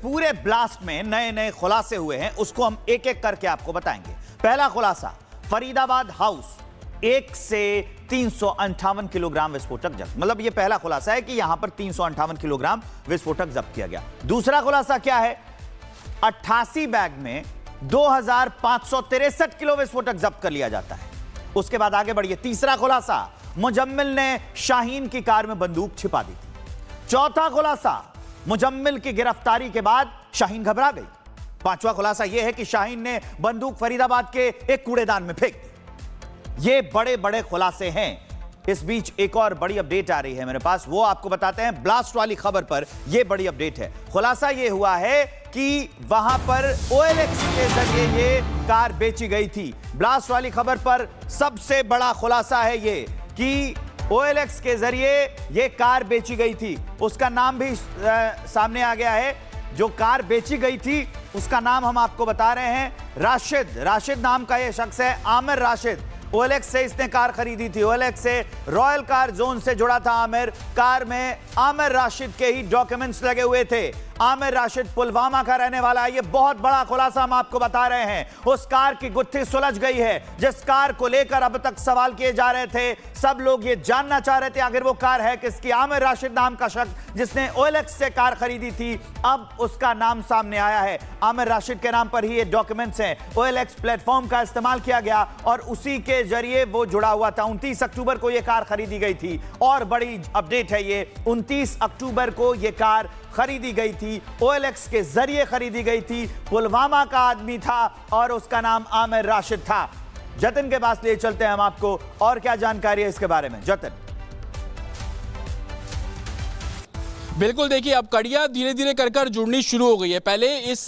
पूरे ब्लास्ट में नए नए खुलासे हुए हैं, उसको हम एक एक करके आपको बताएंगे। पहला खुलासा, फरीदाबाद हाउस 1 से 358 किलोग्राम विस्फोटक जब्त। मतलब यह पहला खुलासा है कि यहां पर 358 किलोग्राम विस्फोटक जब्त किया गया। दूसरा खुलासा क्या है, 88 बैग में 2563 किलो विस्फोटक जब्त कर लिया जाता है। उसके बाद आगे बढ़िए, तीसरा खुलासा, मुजम्मिल ने शाहीन की कार में बंदूक छिपा दी थी। चौथा खुलासा, मुजम्मिल की गिरफ्तारी के बाद शाहीन घबरा गई। पांचवा खुलासा यह है कि शाहीन ने बंदूक फरीदाबाद के एक कूड़ेदान में फेंक दी। ये बड़े बड़े खुलासे हैं। इस बीच एक और बड़ी अपडेट आ रही है मेरे पास, वो आपको बताते हैं। ब्लास्ट वाली खबर पर यह बड़ी अपडेट है। खुलासा यह हुआ है कि वहां पर OLX के जरिए ये कार बेची गई थी। ब्लास्ट वाली खबर पर सबसे बड़ा खुलासा है ये कि OLX के जरिए ये कार बेची गई थी। उसका नाम भी सामने आ गया है। जो कार बेची गई थी उसका नाम हम आपको बता रहे हैं, राशिद नाम का ये शख्स है, आमिर राशिद। OLX से इसने कार खरीदी थी। OLX से रॉयल कार जोन से जुड़ा था आमिर। कार में आमिर राशिद के ही डॉक्यूमेंट्स लगे हुए थे। आमिर राशिद पुलवामा का रहने वाला है। ये बहुत बड़ा खुलासा हम आपको बता रहे हैं। उस कार की गुत्थी सुलझ गई है जिस कार को लेकर अब तक सवाल किए जा रहे थे। सब लोग ये जानना चाह रहे थे आखिर वो कार है किसकी। आमिर राशिद नाम का शख्स जिसने OLX से कार खरीदी थी, अब उसका नाम सामने आया है। आमिर राशिद के नाम पर ही ये डॉक्यूमेंट्स हैं। OLX प्लेटफॉर्म का इस्तेमाल किया गया और उसी के जरिए वो जुड़ा हुआ था। 29 अक्टूबर को ये कार खरीदी गई थी। और बड़ी अपडेट है ये, 29 अक्टूबर को ये कार खरीदी गई थी, OLX के जरिए खरीदी गई थी। पुलवामा का आदमी था और उसका नाम आमिर राशिद था। जतिन के पास ले चलते हैं हम आपको, और क्या जानकारी है इसके बारे में, जतिन। बिल्कुल, देखिए अब कड़ियां धीरे धीरे कर जुड़नी शुरू हो गई है। पहले इस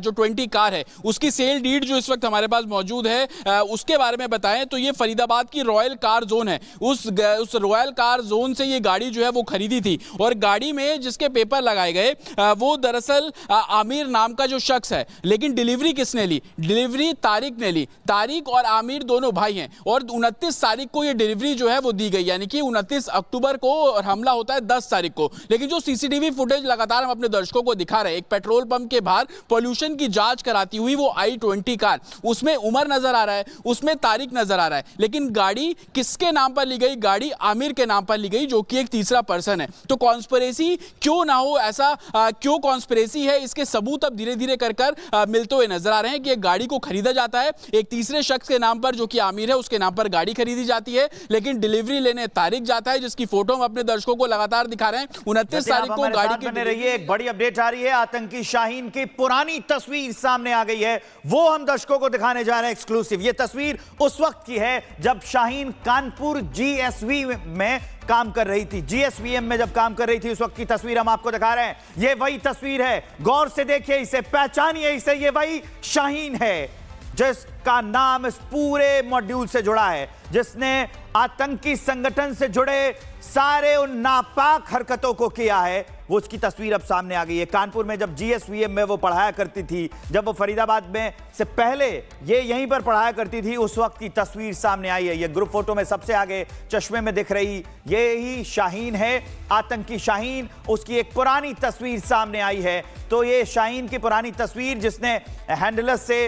जो 20 कार है उसकी सेल डीड जो इस वक्त हमारे पास मौजूद है उसके बारे में बताएं तो ये फरीदाबाद की रॉयल कार जोन है। उस रॉयल कार जोन से ये गाड़ी जो है वो खरीदी थी और गाड़ी में जिसके पेपर लगाए गए वो दरअसल आमिर नाम का जो शख्स है। लेकिन डिलीवरी किसने ली? डिलीवरी तारिक ने ली। तारिक और आमिर दोनों भाई हैं और 29 तारीख को ये डिलीवरी जो है वो दी गई, यानी कि 29 अक्टूबर को, और हमला होता है 10 तारीख को। लेकिन जो सीसीटीवी फुटेज लगातार हम अपने दर्शकों को दिखा रहे हैं, एक पेट्रोल पंप के बाहर पोल्यूशन की जांच कराती हुई वो I-20 कार, उसमें उमर नजर आ रहा है, उसमें तारिक नजर आ रहा है। लेकिन गाड़ी किसके नाम पर ली गई? गाड़ी आमिर के नाम पर ली गई, जो कि एक तीसरा पर्सन है। तो कॉन्स्पिरेसी क्यों ना हो, ऐसा क्यों कॉन्स्पिरेसी है, इसके सबूत अब धीरे धीरे कर मिलते हुए नजर आ रहे हैं कि एक गाड़ी को खरीदा जाता है एक तीसरे शख्स के नाम पर, जो कि आमिर है, उसके नाम पर गाड़ी खरीदी जाती है। लेकिन डिलीवरी लेने तारिक जाता है, जिसकी फोटो हम अपने दर्शकों को लगातार दिखा रहे हैं। 29 तारीख को गाड़ी की बने रहिए। एक बड़ी अपडेट आ रही है, आतंकी शाहीन की पुरानी तस्वीर सामने आ गई है, वो हम दर्शकों को दिखाने जा रहे हैं एक्सक्लूसिव। ये तस्वीर उस वक्त की है जब शाहीन कानपुर GSV में काम कर रही थी। GSVM में जब काम कर रही थी उस वक्त की तस्वीर हम आपको दिखा रहे हैं। ये वही तस्वीर है, गौर से देखिए इसे, पहचानिए इसे। ये वही शाहीन है जिसका नाम इस पूरे मॉड्यूल से जुड़ा है, जिसने आतंकी संगठन से जुड़े सारे उन नापाक हरकतों को किया है। वो उसकी तस्वीर अब सामने आ गई है। कानपुर में जब GSVM में वो पढ़ाया करती थी, जब वो फरीदाबाद में से पहले ये यहीं पर पढ़ाया करती थी, उस वक्त की तस्वीर सामने आई है। ये ग्रुप फोटो में सबसे आगे चश्मे में दिख रही ये ही शाहीन है, आतंकी शाहीन। उसकी एक पुरानी तस्वीर सामने आई है। तो ये शाहीन की पुरानी तस्वीर, जिसने हैंडलर से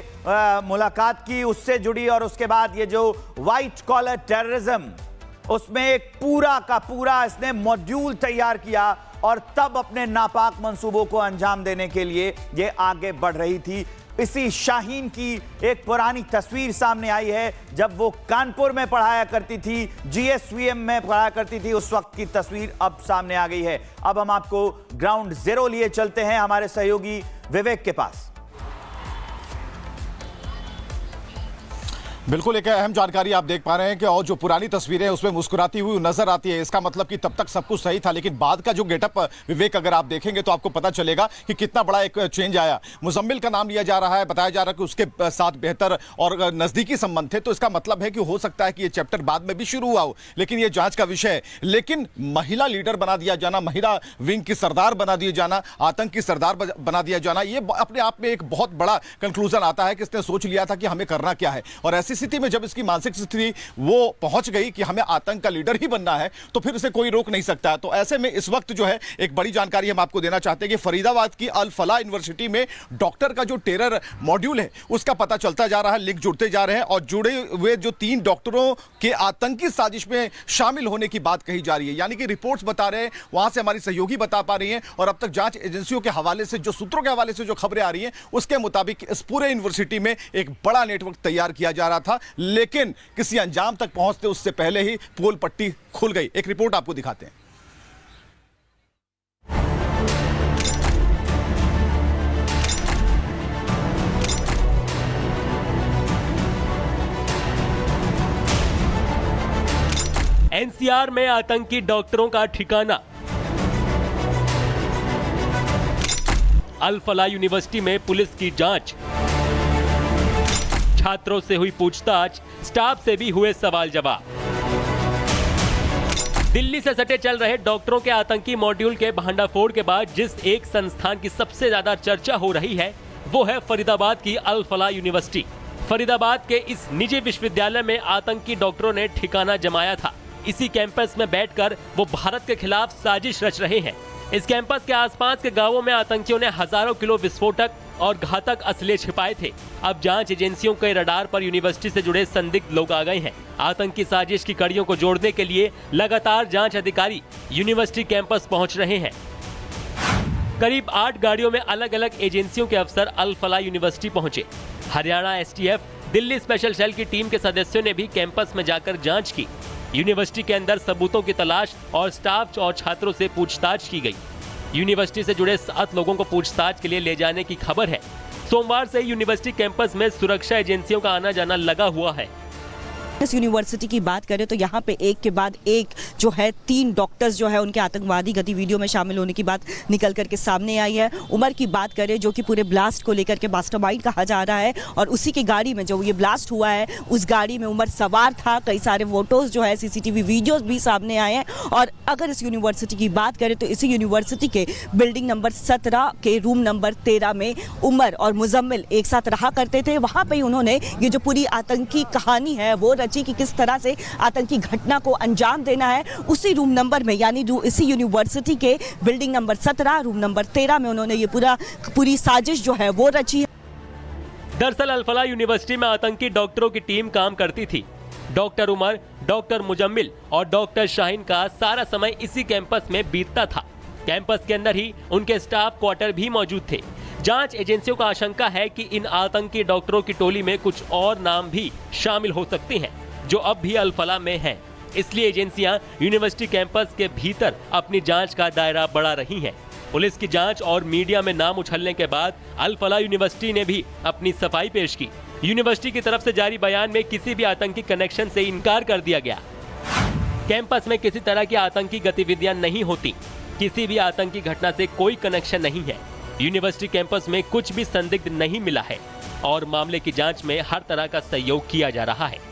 मुलाकात की, उससे जुड़ी, और उसके बाद ये जो व्हाइट कॉलर टेररिज्म, उसमें एक पूरा का पूरा इसने मॉड्यूल तैयार किया और तब अपने नापाक मंसूबों को अंजाम देने के लिए ये आगे बढ़ रही थी। इसी शाहीन की एक पुरानी तस्वीर सामने आई है जब वो कानपुर में पढ़ाया करती थी, GSVM में पढ़ाया करती थी। उस वक्त की तस्वीर अब सामने आ गई है। अब हम आपको ग्राउंड जीरो लिए चलते हैं हमारे सहयोगी विवेक के पास। बिल्कुल एक अहम जानकारी आप देख पा रहे हैं कि और जो पुरानी तस्वीरें हैं उसमें मुस्कुराती हुई नजर आती है। इसका मतलब कि तब तक सब कुछ सही था, लेकिन बाद का जो गेटअप विवेक अगर आप देखेंगे तो आपको पता चलेगा कि कितना बड़ा एक चेंज आया। मुजम्मिल का नाम लिया जा रहा है, बताया जा रहा है कि उसके साथ बेहतर और नजदीकी संबंध थे। तो इसका मतलब है कि हो सकता है कि ये चैप्टर बाद में भी शुरू हुआ हो, लेकिन ये जांच का विषय है। लेकिन महिला लीडर बना दिया जाना, महिला विंग की सरदार बना दिया जाना, आतंक की सरदार बना दिया जाना, ये अपने आप में एक बहुत बड़ा कंक्लूजन आता है कि इसने सोच लिया था कि हमें करना क्या है। और ऐसी स्थिति में जब इसकी मानसिक स्थिति वो पहुंच गई कि हमें आतंक का लीडर ही बनना है, तो फिर इसे कोई रोक नहीं सकता। तो ऐसे में इस वक्त जो है एक बड़ी जानकारी हम आपको देना चाहते हैं कि फरीदाबाद की अल फलाह यूनिवर्सिटी में डॉक्टर का जो टेरर मॉड्यूल है उसका पता चलता जा रहा है, लिंक जुड़ते जा रहे हैं और जुड़े हुए जो 3 डॉक्टरों के आतंकी साजिश में शामिल होने की बात कही जा रही है। यानी कि रिपोर्ट्स बता रहे हैं, वहां से हमारी सहयोगी बता पा रही हैं और अब तक जांच एजेंसियों के हवाले से, जो सूत्रों के हवाले से जो खबरें आ रही हैं, उसके मुताबिक इस पूरे यूनिवर्सिटी में एक बड़ा नेटवर्क तैयार किया जा रहा था, लेकिन किसी अंजाम तक पहुंचते उससे पहले ही पोल पट्टी खुल गई। एक रिपोर्ट आपको दिखाते हैं। एनसीआर में आतंकी डॉक्टरों का ठिकाना। अल फलाह यूनिवर्सिटी में पुलिस की जांच, छात्रों से हुई पूछताछ, स्टाफ से भी हुए सवाल जवाब। दिल्ली से सटे चल रहे डॉक्टरों के आतंकी मॉड्यूल के भांडाफोड़ के बाद जिस एक संस्थान की सबसे ज्यादा चर्चा हो रही है वो है फरीदाबाद की अल फलाह यूनिवर्सिटी। फरीदाबाद के इस निजी विश्वविद्यालय में आतंकी डॉक्टरों ने ठिकाना जमाया था। इसी कैंपस में बैठकर वो भारत के खिलाफ साजिश रच रहे हैं। इस कैंपस के आसपास के गांवों में आतंकियों ने हजारों किलो विस्फोटक और घातक असले छिपाए थे। अब जांच एजेंसियों के रडार पर यूनिवर्सिटी से जुड़े संदिग्ध लोग आ गए हैं। आतंकी साजिश की कड़ियों को जोड़ने के लिए लगातार जांच अधिकारी यूनिवर्सिटी कैंपस पहुंच रहे हैं। करीब 8 गाड़ियों में अलग अलग एजेंसियों के अफसर अल फलाह यूनिवर्सिटी पहुंचे। Haryana STF, Delhi special cell की टीम के सदस्यों ने भी कैंपस में जाकर जांच की। यूनिवर्सिटी के अंदर सबूतों की तलाश और स्टाफ और छात्रों से पूछताछ की गई। यूनिवर्सिटी से जुड़े 7 लोगों को पूछताछ के लिए ले जाने की खबर है। सोमवार से यूनिवर्सिटी कैंपस में सुरक्षा एजेंसियों का आना जाना लगा हुआ है। इस यूनिवर्सिटी की बात करें तो यहाँ पे एक के बाद एक जो है 3 डॉक्टर्स जो है उनके आतंकवादी गतिविधियों में शामिल होने की बात निकल करके सामने आई है। उमर की बात करें जो कि पूरे ब्लास्ट को लेकर के मास्टरमाइंड कहा जा रहा है, और उसी की गाड़ी में जो ये ब्लास्ट हुआ है उस गाड़ी में उमर सवार था। कई सारे फोटोज जो है, सीसीटीवी वीडियोज भी सामने आए हैं। और अगर इस यूनिवर्सिटी की बात करें तो इसी यूनिवर्सिटी के बिल्डिंग नंबर 17 के रूम नंबर 13 में उमर और मुजम्मिल एक साथ रहा करते थे। वहाँ पर उन्होंने ये जो पूरी आतंकी कहानी है वो कि किस तरह से आतंकी घटना को अंजाम देना है। उसी रूम नंबर में, यानी इसी यूनिवर्सिटी के बिल्डिंग नंबर 17 रूम नंबर 13 में उन्होंने ये पूरी साजिश जो है वो रची है। दरअसल अल फलाह यूनिवर्सिटी में आतंकी डॉक्टरों की टीम काम करती थी। डॉक्टर उमर, डॉक्टर मुजम्मिल और डॉक्टर शाहीन का सारा समय इसी कैंपस में बीतता था। कैंपस के अंदर ही उनके स्टाफ क्वार्टर भी मौजूद थे। जांच एजेंसियों का आशंका है कि इन आतंकी डॉक्टरों की टोली में कुछ और नाम भी शामिल हो सकते हैं जो अब भी अल फलाह में हैं। इसलिए एजेंसियां यूनिवर्सिटी कैंपस के भीतर अपनी जांच का दायरा बढ़ा रही हैं। पुलिस की जांच और मीडिया में नाम उछलने के बाद अल फलाह यूनिवर्सिटी ने भी अपनी सफाई पेश की। यूनिवर्सिटी की तरफ से जारी बयान में किसी भी आतंकी कनेक्शन से इनकार कर दिया गया। कैंपस में किसी तरह की आतंकी गतिविधियां नहीं होती, किसी भी आतंकी घटना से कोई कनेक्शन नहीं है। यूनिवर्सिटी कैंपस में कुछ भी संदिग्ध नहीं मिला है और मामले की जांच में हर तरह का सहयोग किया जा रहा है।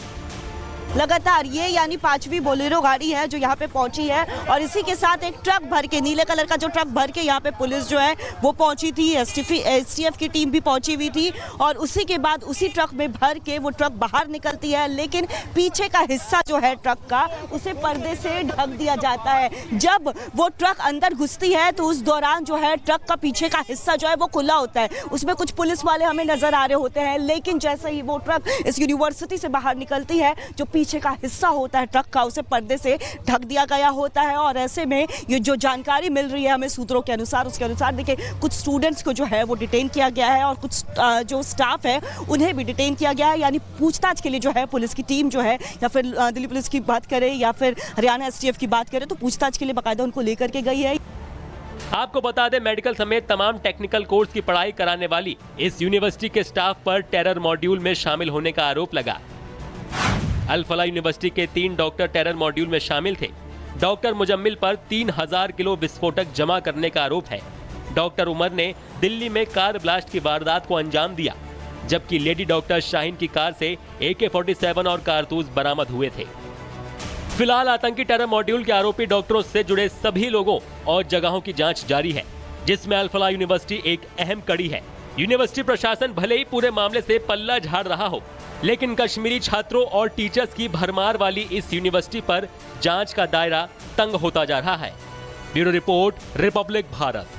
लगातार ये यानी 5वीं बोलेरो गाड़ी है जो यहाँ पे पहुंची है, और इसी के साथ एक ट्रक भर के, नीले कलर का जो ट्रक भर के यहाँ पे पुलिस जो है वो पहुंची थी। एसटीएफ की टीम भी पहुंची हुई थी, और उसी के बाद उसी ट्रक में भर के वो ट्रक बाहर निकलती है, लेकिन पीछे का हिस्सा जो है ट्रक का उसे पर्दे से ढक दिया जाता है। जब वो ट्रक अंदर घुसती है तो उस दौरान जो है ट्रक का पीछे का हिस्सा जो है वो खुला होता है। उसमें कुछ पुलिस वाले हमें नजर आ रहे होते हैं, लेकिन जैसे ही वो ट्रक इस यूनिवर्सिटी से बाहर निकलती है, जो पीछे का हिस्सा होता है ट्रक का उसे पर्दे से ढक दिया गया होता है। और ऐसे में ये जो जानकारी मिल रही है हमें सूत्रों के अनुसार, उसके अनुसार देखिए कुछ स्टूडेंट्स को जो है वो डिटेन किया गया है, और कुछ जो स्टाफ है उन्हें भी डिटेन किया गया है। यानी पूछताछ के लिए जो है पुलिस की टीम जो है, या फिर दिल्ली पुलिस की बात करें या फिर हरियाणा एसटीएफ की बात करें, तो पूछताछ के लिए बाकायदा उनको लेकर के गई है। आपको बता दें, मेडिकल समेत तमाम टेक्निकल कोर्स की पढ़ाई कराने वाली इस यूनिवर्सिटी के स्टाफ पर टेरर मॉड्यूल में शामिल होने का आरोप लगा। अल फलाह यूनिवर्सिटी के 3 डॉक्टर टेरर मॉड्यूल में शामिल थे। डॉक्टर मुजम्मिल पर 3000 किलो विस्फोटक जमा करने का आरोप है। डॉक्टर उमर ने दिल्ली में कार ब्लास्ट की वारदात को अंजाम दिया, जबकि लेडी डॉक्टर शाहीन की कार से AK-47 और कारतूस बरामद हुए थे। फिलहाल आतंकी टेरर मॉड्यूल के आरोपी डॉक्टरों से जुड़े सभी लोगों और जगहों की जांच जारी है, जिसमें अल फलाह यूनिवर्सिटी एक अहम कड़ी है। यूनिवर्सिटी प्रशासन भले ही पूरे मामले से पल्ला झाड़ रहा हो, लेकिन कश्मीरी छात्रों और टीचर्स की भरमार वाली इस यूनिवर्सिटी पर जांच का दायरा तंग होता जा रहा है। Bureau report, Republic Bharat.